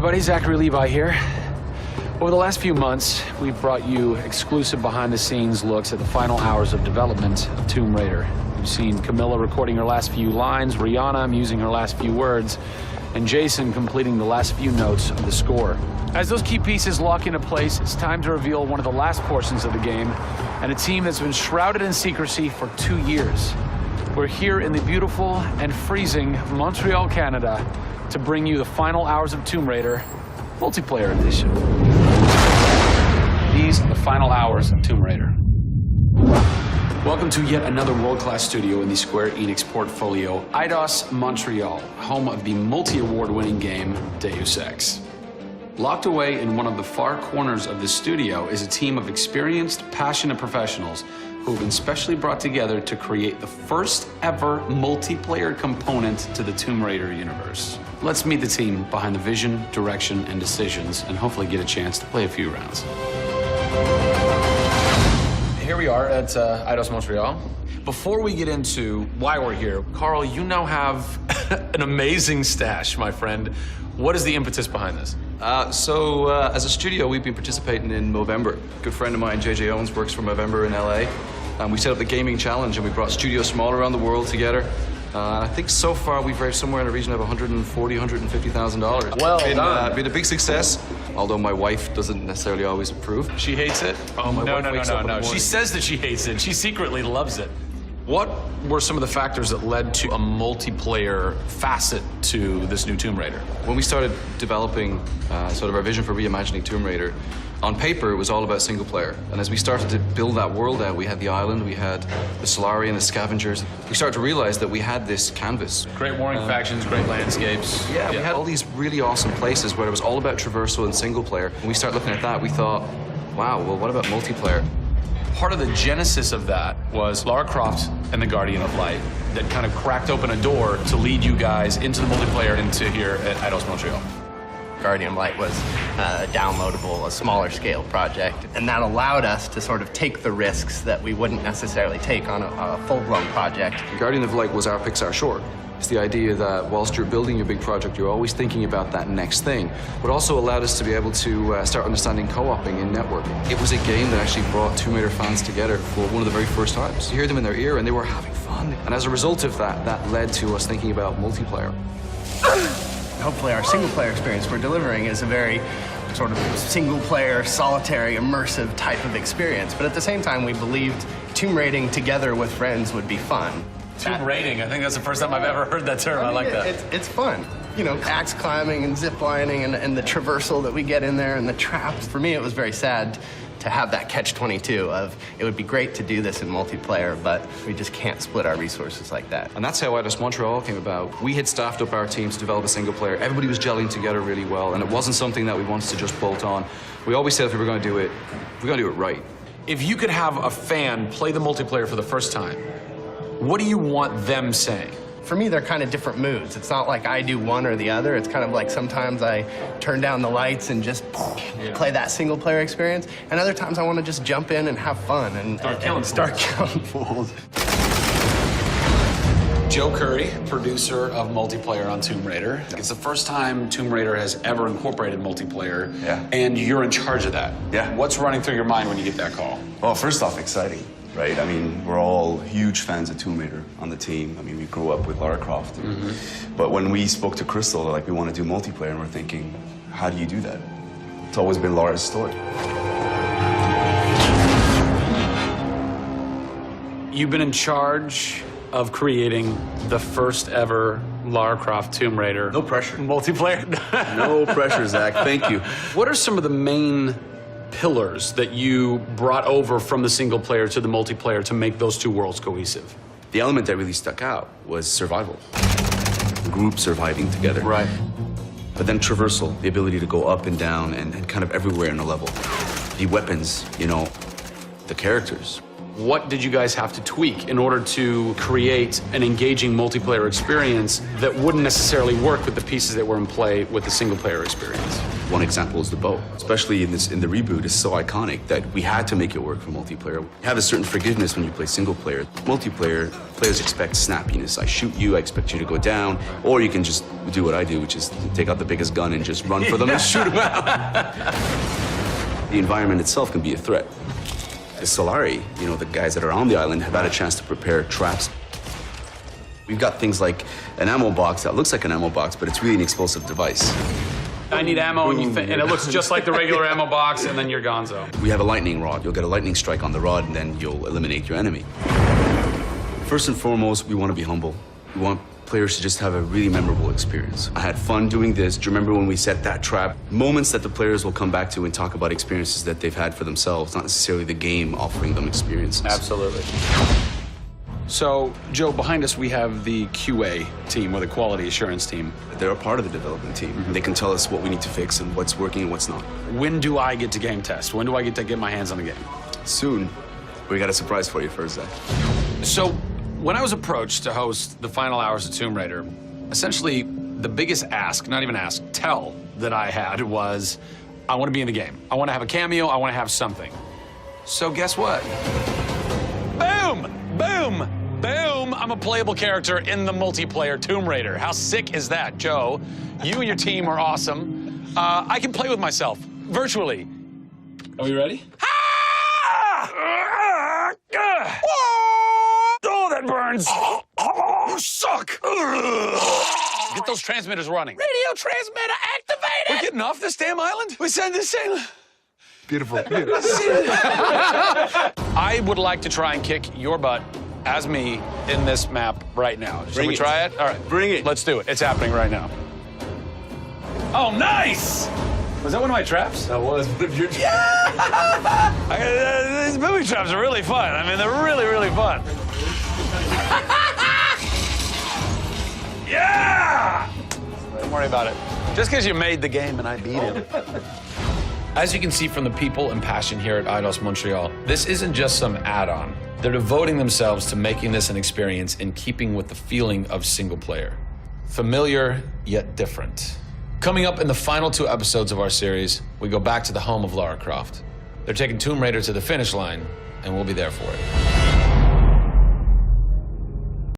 everybody, Zachary Levi here. Over the last few months, we've brought you exclusive behind-the-scenes looks at the final hours of development of Tomb Raider. You've seen Camilla recording her last few lines, Rihanna musing her last few words, and Jason completing the last few notes of the score. As those key pieces lock into place, it's time to reveal one of the last portions of the game, and a team that's been shrouded in secrecy for 2 years. We're here in the beautiful and freezing Montreal, Canada, to bring you the final hours of Tomb Raider multiplayer edition. These are the final hours of Tomb Raider. Welcome to yet another world-class studio in the Square Enix portfolio, Eidos Montreal, home of the multi-award-winning game Deus Ex. Locked away in one of the far corners of the studio is a team of experienced, passionate professionals who have been specially brought together to create the first ever multiplayer component to the Tomb Raider universe. Let's meet the team behind the vision, direction, and decisions, and hopefully get a chance to play a few rounds. Here we are at Eidos Montreal. Before we get into why we're here, Carl, you now have an amazing stash, my friend. What is the impetus behind this? As a studio, we've been participating in Movember. A good friend of mine, JJ Owens, works for Movember in LA. We set up the gaming challenge, and we brought studios from all around the world together. I think so far we've raised somewhere in the region of $140,000, $150,000. Well done. Been a big success, although my wife doesn't necessarily always approve. She hates it? Oh, my wife wakes up in the morning. She says that she hates it. She secretly loves it. What were some of the factors that led to a multiplayer facet to this new Tomb Raider? When we started developing sort of our vision for reimagining Tomb Raider, on paper, it was all about single player. And as we started to build that world out, we had the island, we had the Solarian, the scavengers. We started to realize that we had this canvas. Great warring factions, great landscapes. Yeah, we had all these really awesome places where it was all about traversal and single player. When we started looking at that, we thought, wow, well, what about multiplayer? Part of the genesis of that was Lara Croft and the Guardian of Light that kind of cracked open a door to lead you guys into the multiplayer into here at Eidos Montreal. Guardian of Light was a downloadable, a smaller scale project, and that allowed us to sort of take the risks that we wouldn't necessarily take on a full-blown project. Guardian of Light was our Pixar short. It's the idea that whilst you're building your big project, you're always thinking about that next thing, but also allowed us to be able to start understanding co-oping and networking. It was a game that actually brought Tomb Raider fans together for one of the very first times. You hear them in their ear and they were having fun. And as a result of that, that led to us thinking about multiplayer. Hopefully our single-player experience we're delivering is a very sort of single-player, solitary, immersive type of experience. But at the same time, we believed tomb raiding together with friends would be fun. Tomb raiding, I think that's the first time I've ever heard that term. I like that. It's fun. You know, axe climbing and zip lining and the traversal that we get in there and the traps. For me, it was very sad to have that catch-22 of it would be great to do this in multiplayer, but we just can't split our resources like that. And that's how Eidos Montreal came about. We had staffed up our teams to develop a single player. Everybody was gelling together really well, and it wasn't something that we wanted to just bolt on. We always said if we were going to do it, we're going to do it right. If you could have a fan play the multiplayer for the first time, what do you want them saying? For me, they're kind of different moods. It's not like I do one or the other. It's kind of like sometimes I turn down the lights and just play that single-player experience, and other times I want to just jump in and have fun and start killing fools. Joe Curry, producer of multiplayer on Tomb Raider. It's the first time Tomb Raider has ever incorporated multiplayer, and you're in charge of that. Yeah. What's running through your mind when you get that call? Well, first off, exciting, right? I mean, we're all huge fans of Tomb Raider on the team. I mean, we grew up with Lara Croft. But when we spoke to Crystal, like, we want to do multiplayer, and we're thinking, how do you do that? It's always been Lara's story. You've been in charge of creating the first ever Lara Croft Tomb Raider. No pressure. Multiplayer. No pressure, Zach. Thank you. What are some of the main pillars that you brought over from the single player to the multiplayer to make those two worlds cohesive? The element that really stuck out was survival. Group surviving together. Right. But then traversal, the ability to go up and down and kind of everywhere in a level. The weapons, you know, the characters. What did you guys have to tweak in order to create an engaging multiplayer experience that wouldn't necessarily work with the pieces that were in play with the single player experience? One example is the bow. Especially in the reboot, it's so iconic that we had to make it work for multiplayer. You have a certain forgiveness when you play single player. Multiplayer, players expect snappiness. I shoot you, I expect you to go down, or you can just do what I do, which is take out the biggest gun and just run for them and shoot them out. The environment itself can be a threat. The Solari, you know, the guys that are on the island have had a chance to prepare traps. We've got things like an ammo box that looks like an ammo box, but it's really an explosive device. I need ammo, and it looks just like the regular ammo box, and then you're gonzo. We have a lightning rod. You'll get a lightning strike on the rod, and then you'll eliminate your enemy. First and foremost, we want to be humble. We want players to just have a really memorable experience. I had fun doing this. Do you remember when we set that trap? Moments that the players will come back to and talk about experiences that they've had for themselves, not necessarily the game offering them experiences. Absolutely. So, Joe, behind us we have the QA team, or the quality assurance team. They're a part of the development team. They can tell us what we need to fix and what's working and what's not. When do I get to game test? When do I get to get my hands on the game? Soon. We got a surprise for you first, Zach. So, when I was approached to host the final hours of Tomb Raider, essentially the biggest ask, not even ask, tell that I had was, I want to be in the game. I want to have a cameo. I want to have something. So guess what? Boom! Boom! Boom! I'm a playable character in the multiplayer Tomb Raider. How sick is that, Joe? You and your team are awesome. I can play with myself, virtually. Are we ready? Oh, that burns! You suck! Get those transmitters running. Radio transmitter activated! We're getting off this damn island? We send this thing. Beautiful. I would like to try and kick your butt as me in this map right now. Should we try it? All right. Bring it. Let's do it. It's happening right now. Oh, nice! Was that one of my traps? That was one of your traps. Yeah! These movie traps are really fun. I mean, they're really, really fun. Yeah! Don't worry about it. Just because you made the game and I beat it. As you can see from the people and passion here at Eidos Montreal, this isn't just some add-on. They're devoting themselves to making this an experience in keeping with the feeling of single player. Familiar, yet different. Coming up in the final 2 episodes of our series, we go back to the home of Lara Croft. They're taking Tomb Raider to the finish line, and we'll be there for it.